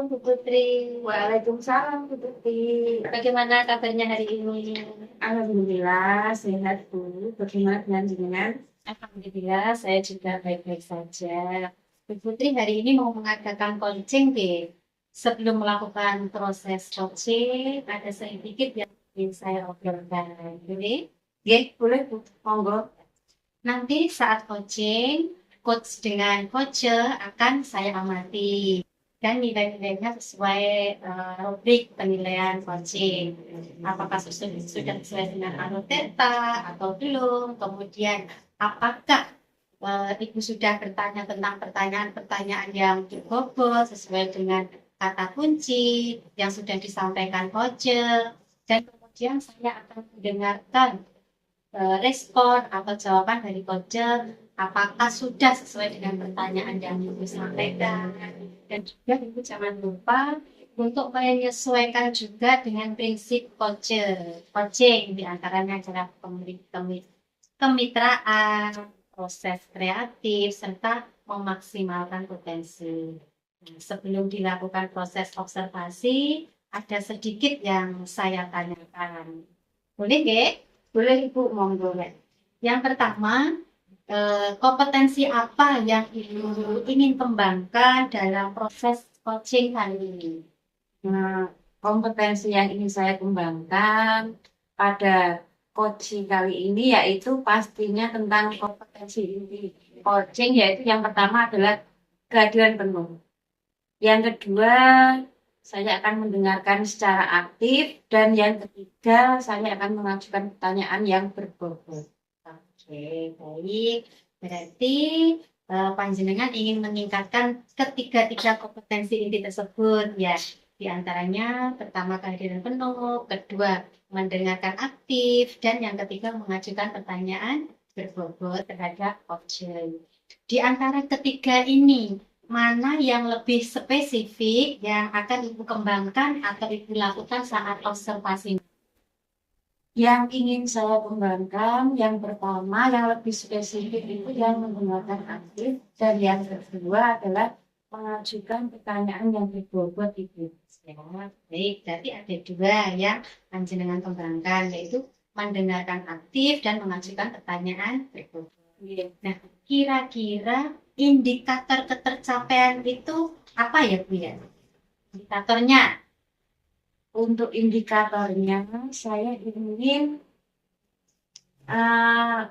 Bu Putri. Waalaikumsalam, Bu Tuti. Bagaimana kabarnya hari ini? Alhamdulillah, sehat, Bu. Bagaimana dengan jenengan? Alhamdulillah, saya juga baik-baik saja. Bu Putri hari ini mau mengadakan coaching deh. Sebelum melakukan proses coaching, ada sedikit yang ingin saya obrolkan. Boleh? Nggih, boleh, Bu. Monggo. Nanti saat coaching, coach dengan coacher akan saya amati dan nilai-nilainya sesuai rubrik penilaian coaching. Apakah sudah sesuai dengan Anoteta atau belum? Kemudian apakah Ibu sudah bertanya tentang pertanyaan-pertanyaan yang berbobot sesuai dengan kata kunci yang sudah disampaikan coacher, dan kemudian saya akan mendengarkan respon atau jawaban dari coacher apakah sudah sesuai dengan pertanyaan yang Ibu sampaikan. Dan juga Ibu jangan lupa untuk menyesuaikan juga dengan prinsip coaching diantaranya adalah kemitraan, proses kreatif, serta memaksimalkan potensi. Nah, sebelum dilakukan proses observasi, ada sedikit yang saya tanyakan. Boleh nggak? Boleh, Ibu. Monggo. Yang pertama, kompetensi apa yang Ibu ingin kembangkan dalam proses coaching kali ini? Nah, kompetensi yang ingin saya kembangkan pada coaching kali ini yaitu pastinya tentang kompetensi inti coaching, yaitu yang pertama adalah kehadiran penuh. Yang kedua, saya akan mendengarkan secara aktif. Dan yang ketiga, saya akan mengajukan pertanyaan yang berbobot. Oke, baik. Berarti panjenengan ingin meningkatkan ketiga-tiga kompetensi inti tersebut ya. Di antaranya pertama kehadiran penuh, kedua mendengarkan aktif, dan yang ketiga mengajukan pertanyaan berbobot terhadap option. Di antara ketiga ini, mana yang lebih spesifik yang akan Ibu kembangkan atau Ibu lakukan saat observasi? Yang ingin saya kembangkan, yang pertama, yang lebih spesifik itu yang menggunakan aktif. Dan yang kedua adalah mengajukan pertanyaan yang berbobot itu. Ya, baik, berarti ada dua yang panjenengan kembangkan, yaitu mendengarkan aktif dan mengajukan pertanyaan berbobot. Nah, kira-kira indikator ketercapaian itu apa ya, Bu ya? Indikatornya. Untuk indikatornya, saya ingin uh,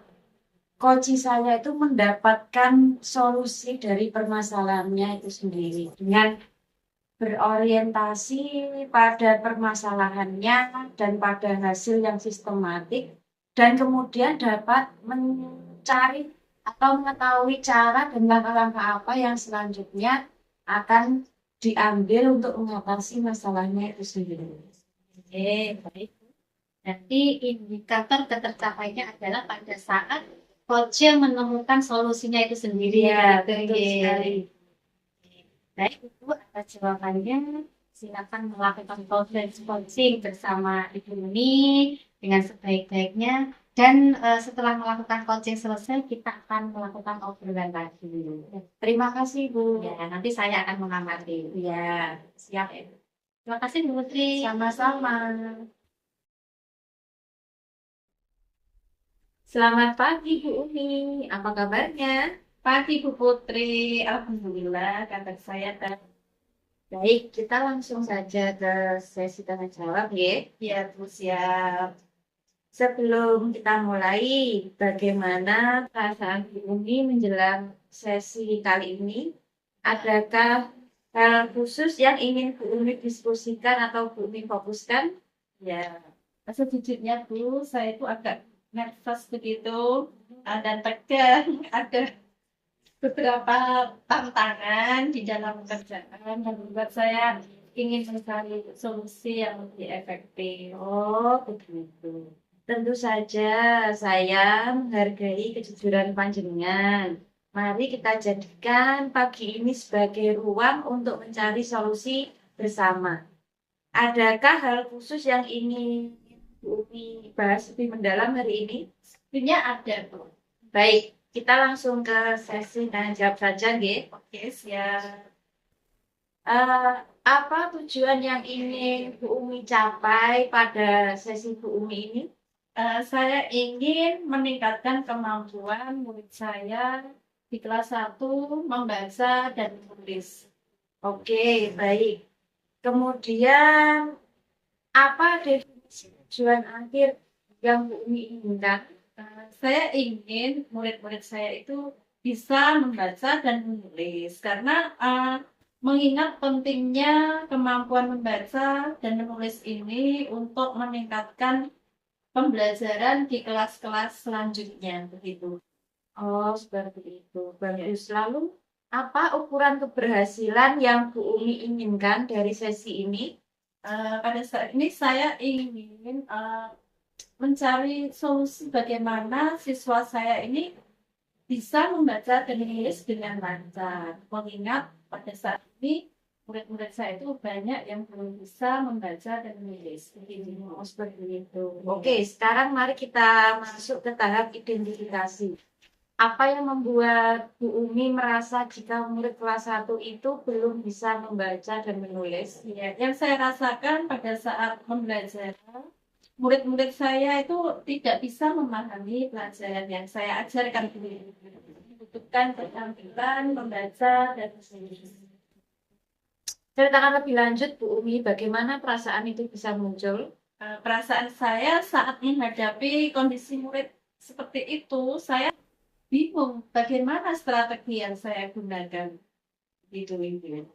coach saya itu mendapatkan solusi dari permasalahannya itu sendiri dengan berorientasi pada permasalahannya dan pada hasil yang sistematik, dan kemudian dapat mencari atau mengetahui cara dan langkah-langkah apa yang selanjutnya akan diambil untuk mengatasi masalahnya itu sendiri. Oke, baik. Berarti indikator ketercapaiannya adalah pada saat coach menemukan solusinya itu sendiri. Ya, gitu, betul ya. sekali. Baik, Ibu atas jawabannya. Silakan melakukan proses coaching bersama Ibu ini dengan sebaik-baiknya. Dan setelah melakukan coaching selesai, kita akan melakukan obrolan lagi. Terima kasih, Bu. Ya, nanti saya akan mengamati. Ya, siap. Terima kasih, Bu Putri. Sama-sama. Selamat pagi, Bu Umi. Apa kabarnya? Pagi, Bu Putri. Alhamdulillah, kabar saya Baik, kita langsung saja ke sesi tanya jawab, ya. ya, Bu, siap. Sebelum kita mulai, bagaimana perasaan Bu Umi menjelang sesi kali ini? Adakah hal khusus yang ingin Bu Umi diskusikan atau Bu Umi fokuskan? Ya, sejujurnya Bu, saya itu agak nervous begitu dan tegang. Ada beberapa tantangan di dalam pekerjaan yang membuat saya ingin mencari solusi yang lebih efektif. Oh, begitu. Tentu saja saya menghargai kejujuran panjenengan. Mari kita jadikan pagi ini sebagai ruang untuk mencari solusi bersama. Adakah hal khusus yang ingin Bu Umi bahas lebih mendalam hari ini? Sebenarnya ada Bu. Baik, kita langsung ke sesi tanya jawab saja, nggih. Oke, siap. Eh, apa tujuan yang ingin Bu Umi capai pada sesi Bu Umi ini? Saya ingin meningkatkan kemampuan murid saya di kelas 1 membaca dan menulis. Oke, baik. Kemudian, apa definisi tujuan akhir yang Bu Umi inginkan? Saya ingin murid-murid saya itu bisa membaca dan menulis karena mengingat pentingnya kemampuan membaca dan menulis ini untuk meningkatkan pembelajaran di kelas-kelas selanjutnya begitu. Oh, seperti itu. Bagus. Lalu, apa ukuran keberhasilan yang Bu Umi inginkan dari sesi ini? Pada saat ini saya ingin mencari solusi bagaimana siswa saya ini bisa membaca dan menulis dengan lancar. Mengingat pada saat ini murid-murid saya itu banyak yang belum bisa membaca dan menulis. Begitu. Oh, seperti itu. Oke, sekarang mari kita masuk ke tahap identifikasi. Apa yang membuat Bu Umi merasa jika murid kelas 1 itu belum bisa membaca dan menulis? Ya, yang saya rasakan pada saat membelajar, murid-murid saya itu tidak bisa memahami pelajaran yang saya ajarkan dulu. Membutuhkan keterampilan membaca dan menulis. Ceritakan lebih lanjut, Bu Umi, bagaimana perasaan itu bisa muncul? Perasaan saya saat menghadapi kondisi murid seperti itu, saya bingung bagaimana strategi yang saya gunakan. Gitu, gitu.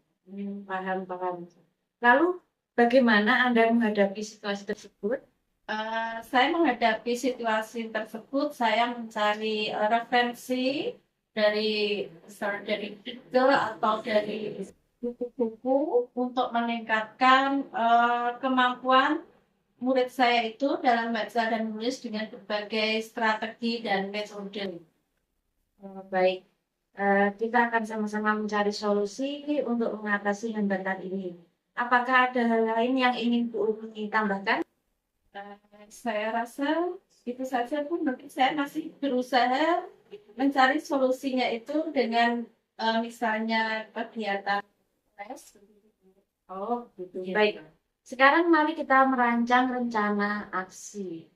Paham, paham. Lalu, bagaimana Anda menghadapi situasi tersebut? Saya menghadapi situasi tersebut, saya mencari referensi dari dari Google atau dari buku-buku untuk meningkatkan kemampuan murid saya itu dalam baca dan menulis dengan berbagai strategi dan metode. Baik, kita akan sama-sama mencari solusi untuk mengatasi hambatan ini. Apakah ada hal lain yang ingin Bu Umi tambahkan? Saya rasa itu saja pun mungkin saya masih berusaha mencari solusinya itu dengan misalnya kegiatan les. Oh, gitu. Baik. Sekarang mari kita merancang rencana aksi.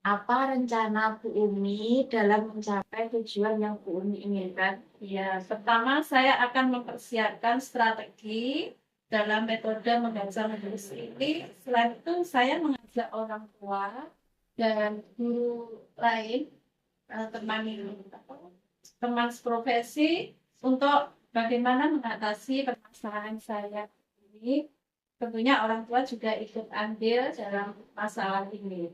Apa rencana Bu Umi dalam mencapai tujuan yang Bu Umi inginkan? Ya, pertama saya akan mempersiapkan strategi dalam metode membaca menulis ini. Selain itu, saya mengajak orang tua dan guru lain, teman teman profesi untuk bagaimana mengatasi permasalahan saya ini. Tentunya orang tua juga ikut andil dalam masalah ini.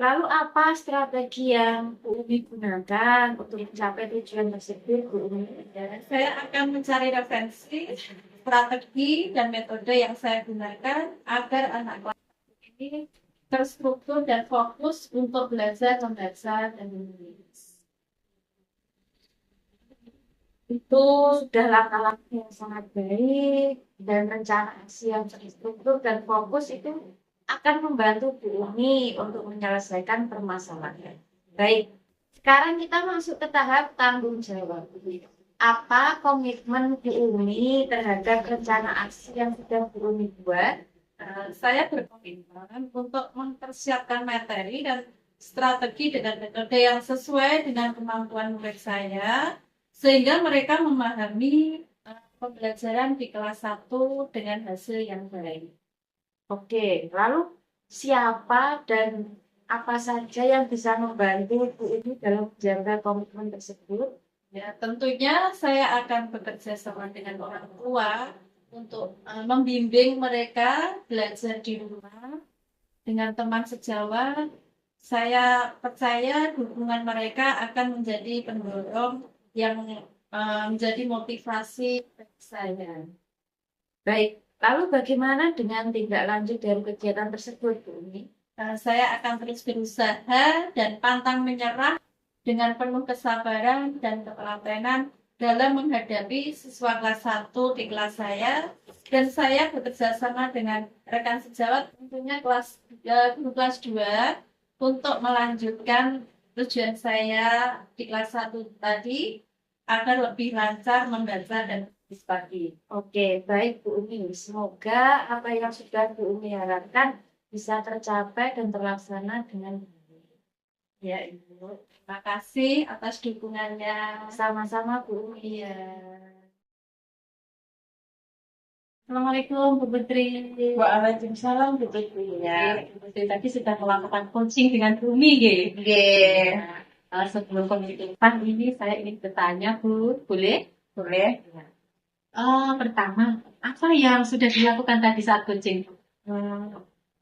Lalu apa strategi yang Bu Umi gunakan untuk mencapai tujuan tersebut, Bu Umi? Saya akan mencari referensi, strategi, dan metode yang saya gunakan agar anak kelas ini terstruktur dan fokus untuk belajar membaca dan menulis. Itu sudah langkah-langkah yang sangat baik dan rencana aksi yang terstruktur dan fokus itu akan membantu Bu Umi untuk menyelesaikan permasalahan. Baik, sekarang kita masuk ke tahap tanggung jawab. Apa komitmen Bu Umi terhadap rencana aksi yang sudah Bu Umi buat? Saya berkomitmen untuk mempersiapkan materi dan strategi dengan metode yang sesuai dengan kemampuan murid saya, sehingga mereka memahami pembelajaran di kelas 1 dengan hasil yang baik. Oke, lalu siapa dan apa saja yang bisa membantu Bu Umi dalam menjaga komitmen tersebut? Ya, tentunya saya akan bekerja sama dengan orang tua untuk membimbing mereka belajar di rumah dengan teman sejawat. Saya percaya dukungan mereka akan menjadi pendorong yang menjadi motivasi bagi saya. Baik, lalu bagaimana dengan tindak lanjut dari kegiatan tersebut, Bu Umi? Saya akan terus berusaha dan pantang menyerah dengan penuh kesabaran dan ketelatenan dalam menghadapi siswa kelas 1 di kelas saya, dan saya bekerja sama dengan rekan sejawat tentunya kelas 2 untuk melanjutkan tujuan saya di kelas 1 tadi agar lebih lancar membaca dan pagi. Oke, baik Bu Umi. Semoga apa yang sudah Bu Umi harapkan bisa tercapai dan terlaksana dengan baik. Ya, Ibu. Terima kasih atas dukungannya. Sama-sama Bu Umi. Iya. Assalamualaikum Bu Putri. Waalaikumsalam Bu Putri. Ya, Bu Putri tadi sudah melakukan coaching dengan Bumi, gitu. Sebelum penutupan ini saya ingin bertanya, Bu. Boleh? Boleh? Pertama, apa yang sudah dilakukan tadi saat coaching?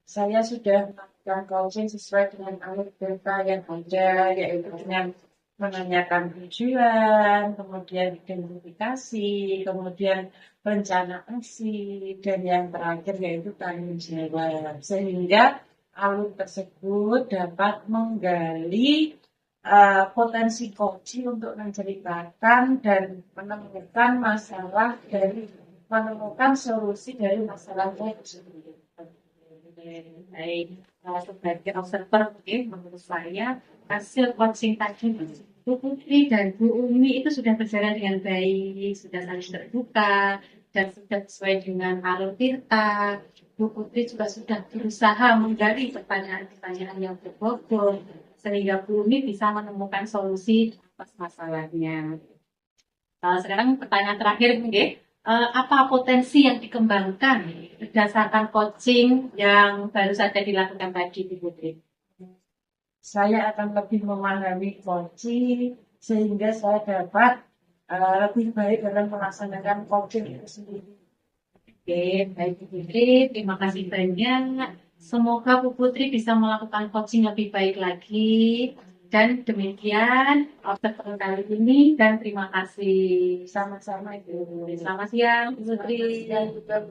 Saya sudah melakukan coaching sesuai dengan alur data yang ada, yaitu dengan menanyakan tujuan, kemudian identifikasi, kemudian rencana aksi, dan yang terakhir yaitu tanggung jawab. Sehingga alur tersebut dapat menggali potensi coaching untuk menceritakan dan menemukan masalah dari menemukan solusi dari masalah tersebut. Baik, sebagai observer, menurut saya hasil coaching tadi Bu Putri dan Bu Umi itu sudah berjalan dengan baik, sudah saling terbuka, dan sudah sesuai dengan alur kita. Bu Putri juga sudah berusaha menggali pertanyaan-pertanyaan yang berbobot, sehingga Bu Umi bisa menemukan solusi atas masalahnya. Sekarang pertanyaan terakhir, mungkin. Apa potensi yang dikembangkan berdasarkan coaching yang baru saja dilakukan tadi, Bu Putri? Saya akan lebih memahami coaching sehingga saya dapat lebih baik dalam melaksanakan coaching itu sendiri. Oke, baik Bu Putri, terima kasih banyak. Semoga Bu Putri bisa melakukan coaching lebih baik lagi. Dan demikian observer kali ini dan terima kasih. Sama-sama itu. Selamat siang, Bu Putri. Dan juga